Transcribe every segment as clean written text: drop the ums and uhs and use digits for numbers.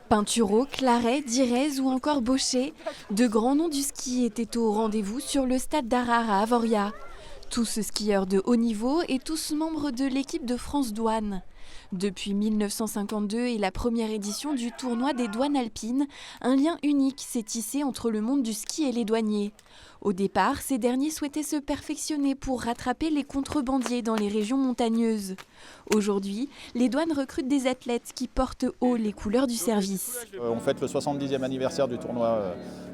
Pinturo, Claret, Direz ou encore Baucher, de grands noms du ski étaient au rendez-vous sur le stade d'Arars à Avoria. Tous skieurs de haut niveau et tous membres de l'équipe de France Douane. Depuis 1952 et la première édition du tournoi des douanes alpines, un lien unique s'est tissé entre le monde du ski et les douaniers. Au départ, ces derniers souhaitaient se perfectionner pour rattraper les contrebandiers dans les régions montagneuses. Aujourd'hui, les douanes recrutent des athlètes qui portent haut les couleurs du service. On fête le 70e anniversaire du tournoi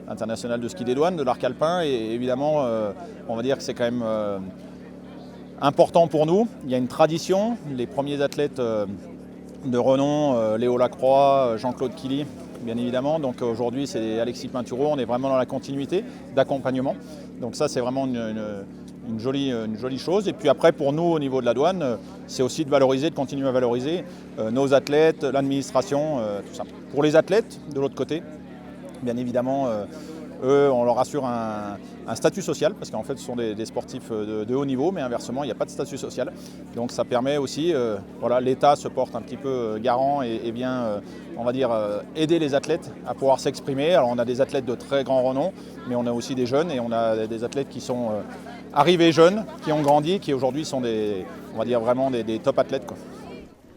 international de ski des douanes, de l'arc alpin, et évidemment, on va dire que c'est quand même important pour nous. Il y a une tradition, les premiers athlètes de renom, Léo Lacroix, Jean-Claude Killy, bien évidemment. Donc aujourd'hui, c'est Alexis Pinturo, on est vraiment dans la continuité d'accompagnement. Donc ça, c'est vraiment une jolie chose. Et puis après, pour nous, au niveau de la douane, c'est aussi de valoriser, de continuer à valoriser nos athlètes, l'administration, tout ça. Pour les athlètes, de l'autre côté, bien évidemment, eux, on leur assure un statut social, parce qu'en fait, ce sont des sportifs de haut niveau, mais inversement, il n'y a pas de statut social. Donc ça permet aussi, voilà, l'État se porte un petit peu garant et vient, on va dire, aider les athlètes à pouvoir s'exprimer. Alors on a des athlètes de très grand renom, mais on a aussi des jeunes, et on a des athlètes qui sont arrivés jeunes, qui ont grandi, qui aujourd'hui sont on va dire vraiment des top athlètes, quoi.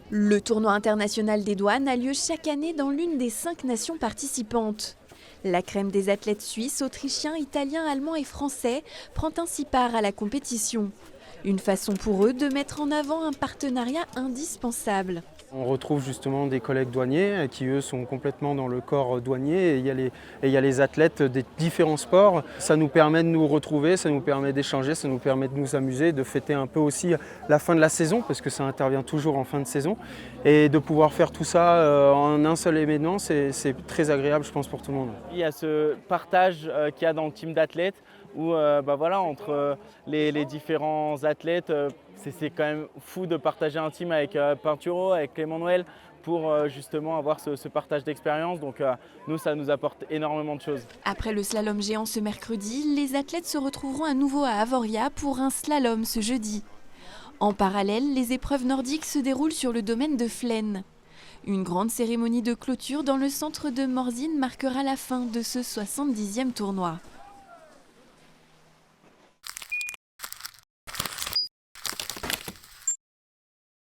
Le tournoi international des douanes a lieu chaque année dans l'une des 5 nations participantes. La crème des athlètes suisses, autrichiens, italiens, allemands et français prend ainsi part à la compétition. Une façon pour eux de mettre en avant un partenariat indispensable. On retrouve justement des collègues douaniers qui eux sont complètement dans le corps douanier, et il y a les athlètes des différents sports. Ça nous permet de nous retrouver, ça nous permet d'échanger, ça nous permet de nous amuser, de fêter un peu aussi la fin de la saison, parce que ça intervient toujours en fin de saison. Et de pouvoir faire tout ça en un seul événement, c'est très agréable, je pense, pour tout le monde. Il y a ce partage qu'il y a dans le team d'athlètes où voilà, entre les différents athlètes, c'est quand même fou de partager un team avec Pinturo, avec Clément Noël, pour justement avoir ce partage d'expérience. Donc nous, ça nous apporte énormément de choses. Après le slalom géant ce mercredi, les athlètes se retrouveront à nouveau à Avoria pour un slalom ce jeudi. En parallèle, les épreuves nordiques se déroulent sur le domaine de Flaine. Une grande cérémonie de clôture dans le centre de Morzine marquera la fin de ce 70e tournoi.